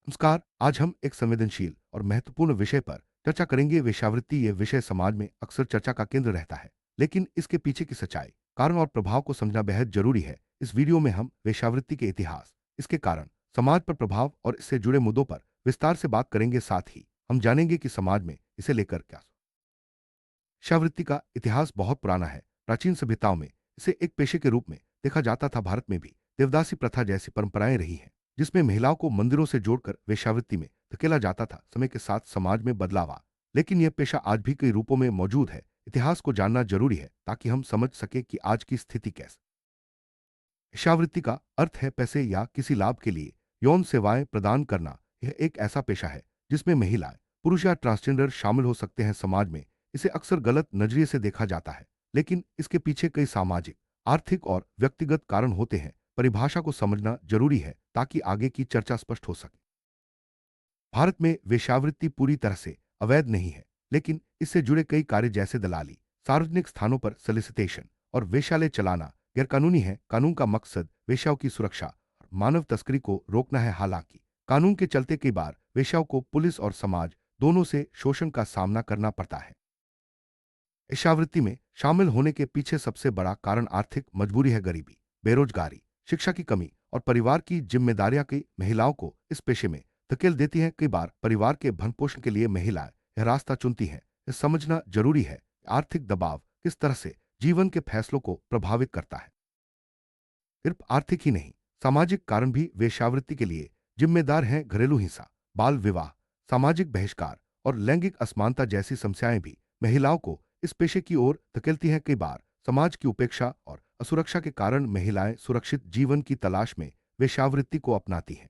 नमस्कार। आज हम एक संवेदनशील और महत्वपूर्ण विषय पर चर्चा करेंगे। वेश्यावृत्ति ये विषय समाज में अक्सर चर्चा का केंद्र रहता है, लेकिन इसके पीछे की सच्चाई, कारण और प्रभाव को समझना बेहद जरूरी है। इस वीडियो में हम वेश्यावृत्ति के इतिहास, इसके कारण, समाज पर प्रभाव और इससे जुड़े मुद्दों पर विस्तार से बात करेंगे। साथ ही हम जानेंगे कि समाज में इसे लेकर क्या वेश्यावृत्ति का इतिहास बहुत पुराना है। प्राचीन सभ्यताओं में इसे एक पेशे के रूप में देखा जाता था। भारत में भी देवदासी प्रथा जैसी परंपराएं रही हैं, जिसमें महिलाओं को मंदिरों से जोड़कर वेश्यावृत्ति में धकेला जाता था। समय के साथ समाज में बदलाव आ, लेकिन यह पेशा आज भी कई रूपों में मौजूद है। इतिहास को जानना जरूरी है ताकि हम समझ सके कि आज की स्थिति कैसे। वेश्यावृत्ति का अर्थ है पैसे या किसी लाभ के लिए यौन सेवाएं प्रदान करना। यह एक ऐसा पेशा है जिसमें महिलाएं, पुरुष या ट्रांसजेंडर शामिल हो सकते हैं। समाज में इसे अक्सर गलत नजरिए से देखा जाता है, लेकिन इसके पीछे कई सामाजिक, आर्थिक और व्यक्तिगत कारण होते हैं। परिभाषा को समझना जरूरी है ताकि आगे की चर्चा स्पष्ट हो सके। भारत में वेश्यावृत्ति पूरी तरह से अवैध नहीं है, लेकिन इससे जुड़े कई कार्य जैसे दलाली, सार्वजनिक स्थानों पर सोलिसिटेशन और वेश्यालय चलाना गैरकानूनी है। कानून का मकसद वेश्याओं की सुरक्षा और मानव तस्करी को रोकना है। हालांकि कानून के चलते कई बार वेश्याओं को पुलिस और समाज दोनों से शोषण का सामना करना पड़ता है। वेश्यावृत्ति में शामिल होने के पीछे सबसे बड़ा कारण आर्थिक मजबूरी है। गरीबी, बेरोजगारी, शिक्षा की कमी और परिवार की जिम्मेदारियां कई महिलाओं को इस पेशे में धकेल देती हैं। कई बार परिवार के भरण पोषण के लिए महिलाएं यह रास्ता चुनती हैं। यह समझना जरूरी है कि आर्थिक दबाव किस तरह से जीवन के फैसलों को प्रभावित करता है। सिर्फ आर्थिक ही नहीं, सामाजिक कारण भी वेश्यावृत्ति के लिए जिम्मेदार हैं। घरेलू हिंसा, बाल विवाह, सामाजिक बहिष्कार और लैंगिक असमानता जैसी समस्याएं भी महिलाओं को इस पेशे की ओर धकेलती हैं। कई बार समाज की उपेक्षा और असुरक्षा के कारण महिलाएं सुरक्षित जीवन की तलाश में वेश्यावृत्ति को अपनाती हैं।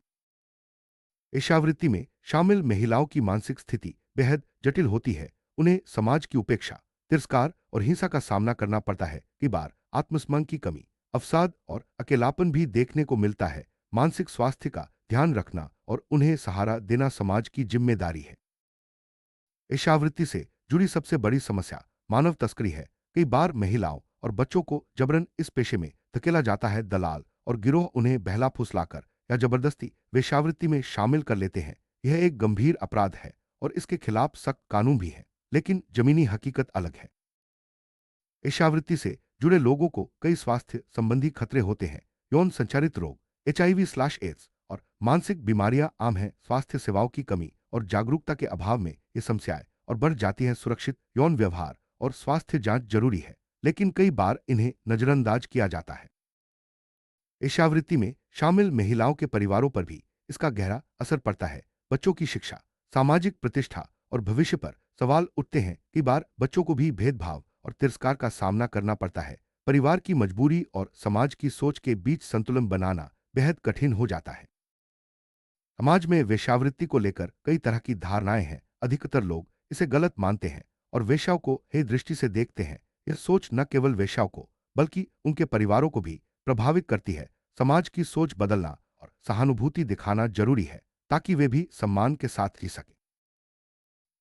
वेश्यावृत्ति में शामिल महिलाओं की मानसिक स्थिति बेहद जटिल होती है। उन्हें समाज की उपेक्षा, तिरस्कार और हिंसा का सामना करना पड़ता है। कई बार आत्मसम्मान की कमी, अवसाद और अकेलापन भी देखने को मिलता है। मानसिक स्वास्थ्य का ध्यान रखना और उन्हें सहारा देना समाज की जिम्मेदारी है। वेश्यावृत्ति से जुड़ी सबसे बड़ी समस्या मानव तस्करी है। कई बार महिलाओं और बच्चों को जबरन इस पेशे में धकेला जाता है। दलाल और गिरोह उन्हें बहला फुसलाकर या जबरदस्ती वेश्यावृत्ति में शामिल कर लेते हैं। यह एक गंभीर अपराध है और इसके खिलाफ सख्त कानून भी है, लेकिन जमीनी हकीकत अलग है। वेश्यावृत्ति से जुड़े लोगों को कई स्वास्थ्य संबंधी खतरे होते हैं। यौन संचारित रोग, HIV/AIDS और मानसिक बीमारियां आम हैं। स्वास्थ्य सेवाओं की कमी और जागरूकता के अभाव में ये समस्याएं और बढ़ जाती हैं। सुरक्षित यौन व्यवहार और स्वास्थ्य जांच जरूरी है, लेकिन कई बार इन्हें नजरअंदाज किया जाता है। वेश्यावृत्ति में शामिल महिलाओं के परिवारों पर भी इसका गहरा असर पड़ता है। बच्चों की शिक्षा, सामाजिक प्रतिष्ठा और भविष्य पर सवाल उठते हैं। कई बार बच्चों को भी भेदभाव और तिरस्कार का सामना करना पड़ता है। परिवार की मजबूरी और समाज की सोच के बीच संतुलन बनाना बेहद कठिन हो जाता है। समाज में वेश्यावृत्ति को लेकर कई तरह की धारणाएं हैं। अधिकतर लोग इसे गलत मानते हैं और वेश्याओं को हे दृष्टि से देखते हैं। यह सोच न केवल वेश्याओं को बल्कि उनके परिवारों को भी प्रभावित करती है। समाज की सोच बदलना और सहानुभूति दिखाना जरूरी है ताकि वे भी सम्मान के साथ जी सके।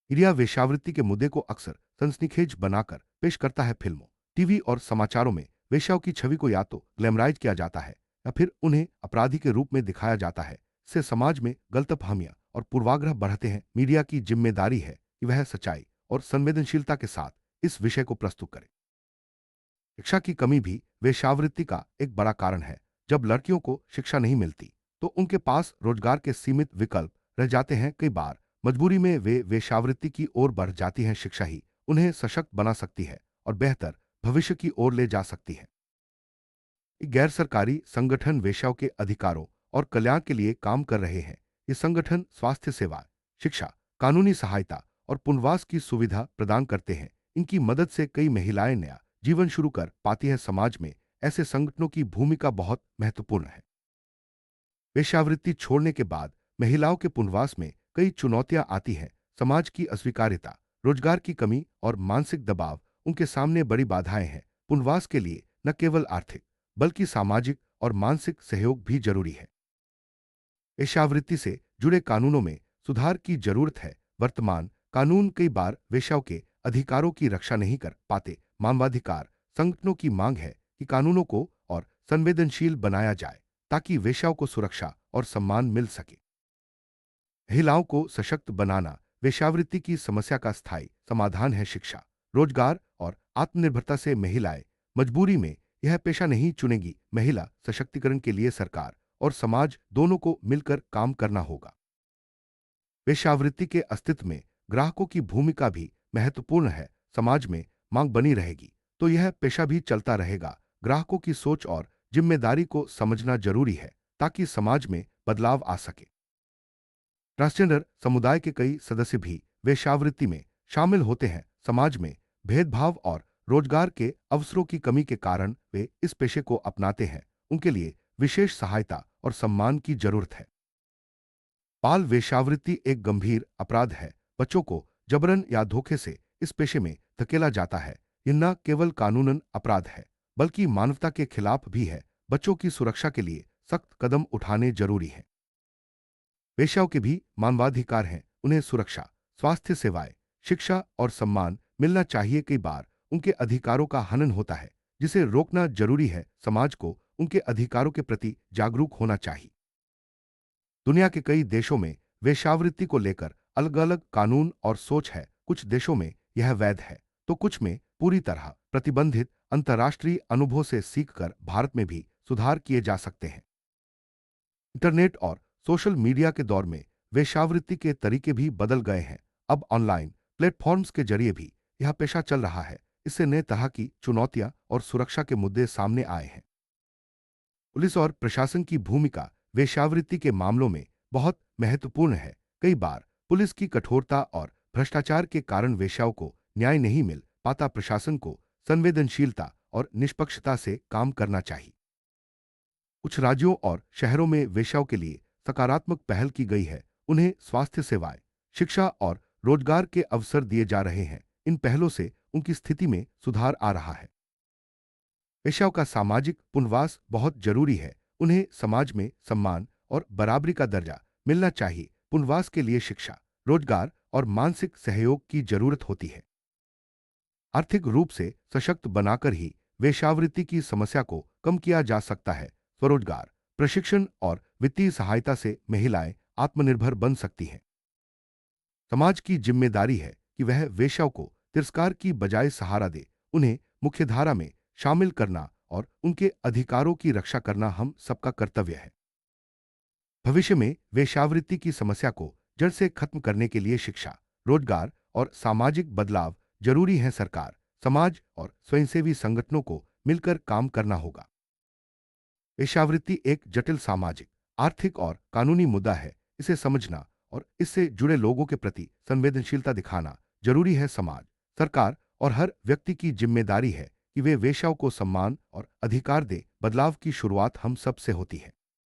मीडिया वेश्यावृत्ति के मुद्दे को अक्सर सनसनीखेज बनाकर पेश करता है। फिल्मों, टीवी और समाचारों में वेश्याओं की छवि को या तो ग्लैमराइज किया जाता है या फिर उन्हें अपराधी के रूप में दिखाया जाता है। इससे समाज में गलतफहमियां और पूर्वाग्रह बढ़ते हैं। मीडिया की जिम्मेदारी है कि वह सच्चाई और संवेदनशीलता के साथ इस विषय को प्रस्तुत करे। शिक्षा की कमी भी वेश्यावृत्ति का एक बड़ा कारण है। जब लड़कियों को शिक्षा नहीं मिलती तो उनके पास रोजगार के सीमित विकल्प रह जाते हैं। कई बार मजबूरी में वे वेश्यावृत्ति की ओर बढ़ जाती हैं। शिक्षा ही उन्हें सशक्त बना सकती है और बेहतर भविष्य की ओर ले जा सकती है। गैर सरकारी संगठन वेश्याओं के अधिकारों और कल्याण के लिए काम कर रहे हैं। ये संगठन स्वास्थ्य सेवा, शिक्षा, कानूनी सहायता और पुनर्वास की सुविधा प्रदान करते हैं। इनकी मदद से कई महिलाएं नया जीवन शुरू कर पाती हैं। समाज में ऐसे संगठनों की भूमिका बहुत महत्वपूर्ण है। वेश्यावृत्ति छोड़ने के बाद महिलाओं के पुनर्वास में कई चुनौतियां आती हैं। समाज की अस्वीकार्यता, रोजगार की कमी और मानसिक दबाव उनके सामने बड़ी बाधाएं हैं। पुनर्वास के लिए न केवल आर्थिक बल्कि सामाजिक और मानसिक सहयोग भी जरूरी है। वेश्यावृत्ति से जुड़े कानूनों में सुधार की जरूरत है। वर्तमान कानून कई बार वेश्याओं के अधिकारों की रक्षा नहीं कर पाते। मानवाधिकार संगठनों की मांग है कि कानूनों को और संवेदनशील बनाया जाए ताकि वेश्याओं को सुरक्षा और सम्मान मिल सके। महिलाओं को सशक्त बनाना, वेश्यावृत्ति की समस्या का स्थायी समाधान है शिक्षा, रोजगार और आत्मनिर्भरता से महिलाएं मजबूरी में यह पेशा नहीं चुनेगी। महिला सशक्तिकरण के लिए सरकार और समाज दोनों को मिलकर काम करना होगा। वेश्यावृत्ति के अस्तित्व में ग्राहकों की भूमिका भी महत्वपूर्ण है। समाज में मांग बनी रहेगी तो यह पेशा भी चलता रहेगा। ग्राहकों की सोच और जिम्मेदारी को समझना जरूरी है ताकि समाज में बदलाव आ सके। ट्रांसजेंडर समुदाय के कई सदस्य भी वेश्यावृत्ति में शामिल होते हैं। समाज में भेदभाव और रोजगार के अवसरों की कमी के कारण वे इस पेशे को अपनाते हैं। उनके लिए विशेष सहायता और सम्मान की जरूरत है। बाल वेश्यावृत्ति एक गंभीर अपराध है। बच्चों को जबरन या धोखे से इस पेशे में धकेला जाता है। यह न केवल कानूनन अपराध है बल्कि मानवता के खिलाफ भी है। बच्चों की सुरक्षा के लिए सख्त कदम उठाने जरूरी है। वेश्याओं के भी मानवाधिकार हैं। उन्हें सुरक्षा, स्वास्थ्य सेवाएं, शिक्षा और सम्मान मिलना चाहिए। कई बार उनके अधिकारों का हनन होता है जिसे रोकना जरूरी है। समाज को उनके अधिकारों के प्रति जागरूक होना चाहिए। दुनिया के कई देशों में वेश्यावृत्ति को लेकर अलग अलग कानून और सोच है। कुछ देशों में यह वैध है तो कुछ में पूरी तरह प्रतिबंधित। अंतर्राष्ट्रीय अनुभव से सीखकर भारत में भी सुधार किए जा सकते हैं। इंटरनेट और सोशल मीडिया के दौर में वेश्यावृत्ति के तरीके भी बदल गए हैं। अब ऑनलाइन प्लेटफॉर्म्स के जरिए भी यह पेशा चल रहा है। इससे नए तरह की चुनौतियां और सुरक्षा के मुद्दे सामने आए हैं। पुलिस और प्रशासन की भूमिका वेश्यावृत्ति के मामलों में बहुत महत्वपूर्ण है। कई बार पुलिस की कठोरता और भ्रष्टाचार के कारण वेश्याओं को न्याय नहीं मिल पाता। प्रशासन को संवेदनशीलता और निष्पक्षता से काम करना चाहिए। कुछ राज्यों और शहरों में वेश्याओं के लिए सकारात्मक पहल की गई है। उन्हें स्वास्थ्य सेवाएं, शिक्षा और रोजगार के अवसर दिए जा रहे हैं। इन पहलों से उनकी स्थिति में सुधार आ रहा है। वेश्याओं का सामाजिक पुनर्वास बहुत जरूरी है। उन्हें समाज में सम्मान और बराबरी का दर्जा मिलना चाहिए। पुनर्वास के लिए शिक्षा, रोजगार और मानसिक सहयोग की जरूरत होती है। आर्थिक रूप से सशक्त बनाकर ही वेश्यावृत्ति की समस्या को कम किया जा सकता है। स्वरोजगार, प्रशिक्षण और वित्तीय सहायता से महिलाएं आत्मनिर्भर बन सकती हैं। समाज की जिम्मेदारी है कि वह वेश्याओं को तिरस्कार की बजाय सहारा दे। उन्हें मुख्यधारा में शामिल करना और उनके अधिकारों की रक्षा करना हम सबका कर्तव्य है। भविष्य में वेश्यावृत्ति की समस्या को जड़ से खत्म करने के लिए शिक्षा, रोजगार और सामाजिक बदलाव जरूरी है। सरकार, समाज और स्वयंसेवी संगठनों को मिलकर काम करना होगा। वेश्यावृत्ति एक जटिल सामाजिक, आर्थिक और कानूनी मुद्दा है। इसे समझना और इससे जुड़े लोगों के प्रति संवेदनशीलता दिखाना जरूरी है। समाज, सरकार और हर व्यक्ति की जिम्मेदारी है कि वे वेश्याओं को सम्मान और अधिकार दे। बदलाव की शुरुआत हम सब से होती है।